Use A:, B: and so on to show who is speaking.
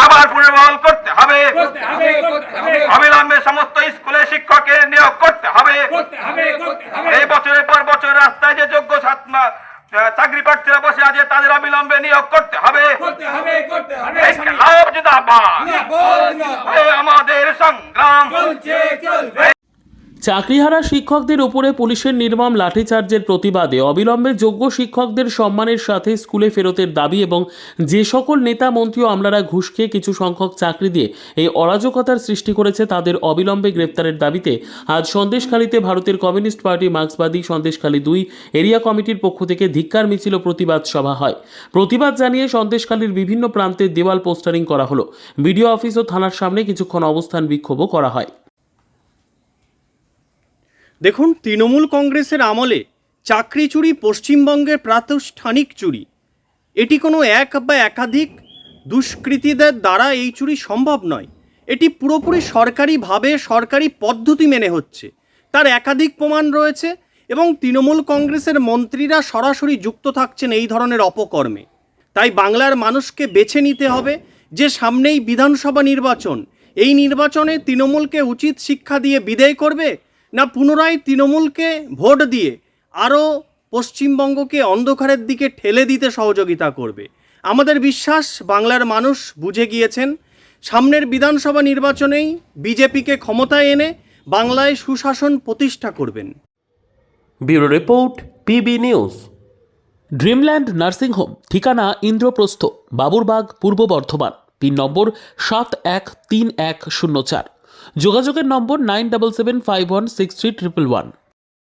A: আবার পুনর্বহাল করতে হবে। অবিলম্বে সমস্ত স্কুলে শিক্ষকের নিয়োগ করতে হবে। এই বছরের পর বছর রাস্তায় যে যোগ্য চাকরি প্রার্থীরা বসে আছে তাদের অবিলম্বে নিয়োগ করতে হবে। আমাদের সংগ্রাম।
B: চাকরিহারা শিক্ষকদের উপরে পুলিশের নির্মম লাঠিচার্জের প্রতিবাদে অবিলম্বে যোগ্য শিক্ষকদের সম্মানের সাথে স্কুলে ফেরতের দাবি এবং যে সকল নেতা মন্ত্রী ও আমলারা ঘুষ খেয়ে কিছু সংখ্যক চাকরি দিয়ে এই অরাজকতার সৃষ্টি করেছে তাদের অবিলম্বে গ্রেপ্তারের দাবিতে আজ সন্দেশখালীতে ভারতের কমিউনিস্ট পার্টি মার্ক্সবাদী সন্দেশখালী 2 এরিয়া কমিটির পক্ষ থেকে ধিক্কার মিছিল ও প্রতিবাদ সভা হয়। প্রতিবাদ জানিয়ে সন্দেশখালীর বিভিন্ন প্রান্তে দেওয়াল পোস্টারিং করা হলো। বিডিও অফিস ও থানার সামনে কিছুক্ষণ অবস্থান বিক্ষোভও করা হয়।
C: দেখুন, তৃণমূল কংগ্রেসের আমলে চাকরি চুরি পশ্চিমবঙ্গের প্রাতিষ্ঠানিক চুরি। এটি কোনো এক বা একাধিক দুষ্কৃতীদের দ্বারা এই চুরি সম্ভব নয়। এটি পুরোপুরি সরকারিভাবে সরকারি পদ্ধতি মেনে হচ্ছে, তার একাধিক প্রমাণ রয়েছে এবং তৃণমূল কংগ্রেসের মন্ত্রীরা সরাসরি যুক্ত থাকছেন এই ধরনের অপকর্মে। তাই বাংলার মানুষকে বেছে নিতে হবে যে সামনেই বিধানসভা নির্বাচন, এই নির্বাচনে তৃণমূলকে উচিত শিক্ষা দিয়ে বিদায় করবে না পুনরায় তৃণমূলকে ভোট দিয়ে আরও পশ্চিমবঙ্গকে অন্ধকারের দিকে ঠেলে দিতে সহযোগিতা করবে। আমাদের বিশ্বাস বাংলার মানুষ বুঝে গিয়েছেন, সামনের বিধানসভা নির্বাচনেই বিজেপিকে ক্ষমতায় এনে বাংলায় সুশাসন প্রতিষ্ঠা করবেন।
B: Bureau report, PB news. Dreamland nursing home, ঠিকানা ইন্দ্রপ্রস্থ, বাবুরবাগ, পূর্ব বর্ধমান। পিন নম্বর 713104। যোগাযোগের নম্বর 9775163111।